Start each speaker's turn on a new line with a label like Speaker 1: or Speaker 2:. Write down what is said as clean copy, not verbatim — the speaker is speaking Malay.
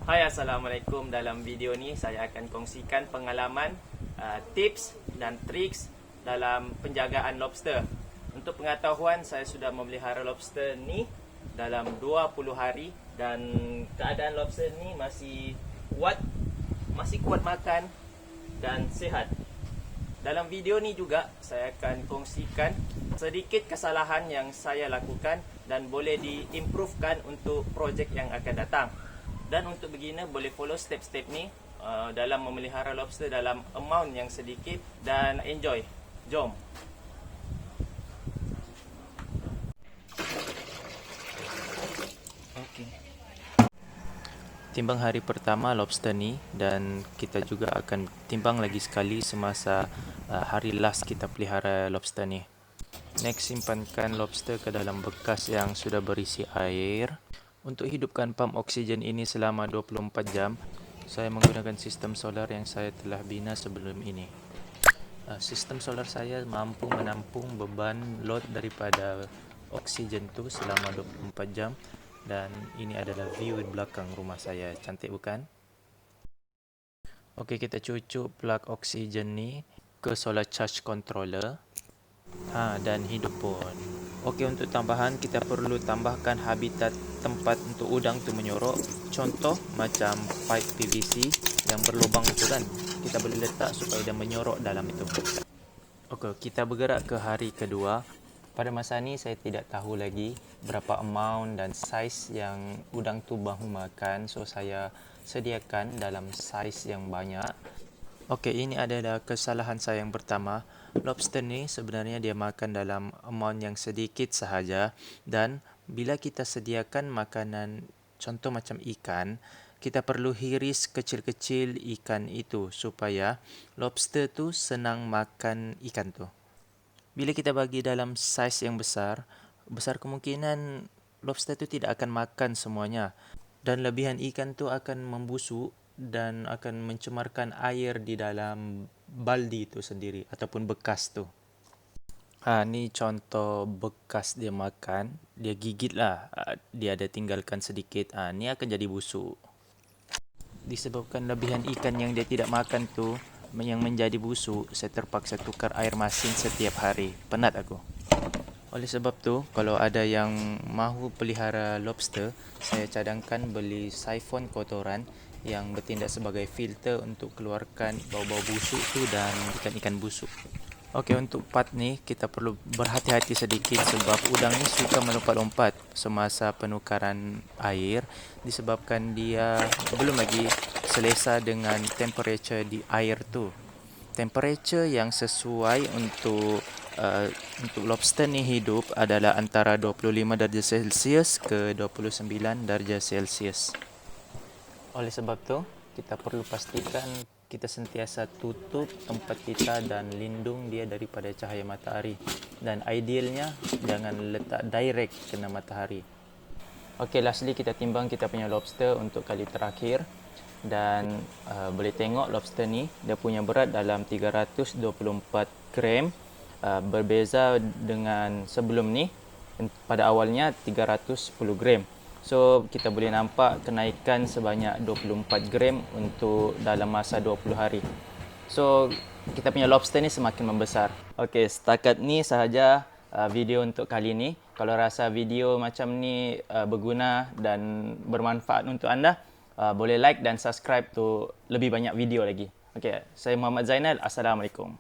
Speaker 1: Hai, Assalamualaikum. Dalam video ni saya akan kongsikan pengalaman, tips dan triks dalam penjagaan lobster. Untuk pengetahuan, saya sudah memelihara lobster ni dalam 20 hari dan keadaan lobster ni masih kuat makan dan sihat. Dalam video ni juga saya akan kongsikan sedikit kesalahan yang saya lakukan dan boleh diimprovekan untuk projek yang akan datang. Dan untuk beginner boleh follow step-step ni dalam memelihara lobster dalam amount yang sedikit dan enjoy. Jom. Timbang hari pertama lobster ni dan kita juga akan timbang lagi sekali semasa hari last kita pelihara lobster ni. Next, simpankan lobster ke dalam bekas yang sudah berisi air. Untuk hidupkan pump oksigen ini selama 24 jam, saya menggunakan sistem solar yang saya telah bina sebelum ini. Sistem solar saya mampu menampung beban load daripada oksigen tu selama 24 jam. Dan ini adalah view di belakang rumah saya. Cantik bukan? Okey, kita cucuk plug oksigen ni ke solar charge controller. Dan hidup pun. Okey, untuk tambahan kita perlu tambahkan habitat tempat untuk udang tu menyorok. Contoh macam pipe PVC yang berlubang tu kan. Kita boleh letak supaya dia menyorok dalam itu. Okey, kita bergerak ke hari kedua. Pada masa ni saya tidak tahu lagi berapa amount dan saiz yang udang tu mahu makan. So saya sediakan dalam saiz yang banyak. Okey, ini adalah kesalahan saya yang pertama. Lobster ni sebenarnya dia makan dalam amount yang sedikit sahaja. Dan bila kita sediakan makanan contoh macam ikan, kita perlu hiris kecil-kecil ikan itu supaya lobster tu senang makan ikan tu. Bila kita bagi dalam saiz yang besar kemungkinan lobster tu tidak akan makan semuanya. Dan lebihan ikan tu akan membusuk dan akan mencemarkan air di dalam baldi itu sendiri ataupun bekas tu. Ni contoh bekas dia makan. Dia gigit lah. Dia ada tinggalkan sedikit. Ni akan jadi busuk. Disebabkan lebihan ikan yang dia tidak makan tu yang menjadi busuk, saya terpaksa tukar air masin setiap hari. Penat aku. Oleh sebab tu, kalau ada yang mahu pelihara lobster, saya cadangkan beli siphon kotoran yang bertindak sebagai filter untuk keluarkan bau-bau busuk tu dan ikan-ikan busuk. Okey, untuk part ni kita perlu berhati-hati sedikit sebab udang ni suka melompat-lompat semasa penukaran air disebabkan dia belum lagi selesa dengan temperature di air tu. Temperature yang sesuai untuk lobster ni hidup adalah antara 25 darjah Celsius ke 29 darjah Celsius. Oleh sebab tu, kita perlu pastikan kita sentiasa tutup tempat kita dan lindung dia daripada cahaya matahari. Dan idealnya jangan letak direct kena matahari. Okey, lastly kita timbang kita punya lobster untuk kali terakhir. Dan boleh tengok lobster ni dia punya berat dalam 324 gram. Berbeza dengan sebelum ni, pada awalnya 310 gram. So kita boleh nampak kenaikan sebanyak 24 gram untuk dalam masa 20 hari. So kita punya lobster ni semakin membesar. Okey, setakat ni sahaja video untuk kali ni. Kalau rasa video macam ni berguna dan bermanfaat untuk anda, boleh like dan subscribe untuk lebih banyak video lagi. Okey, saya Muhammad Zainal. Assalamualaikum.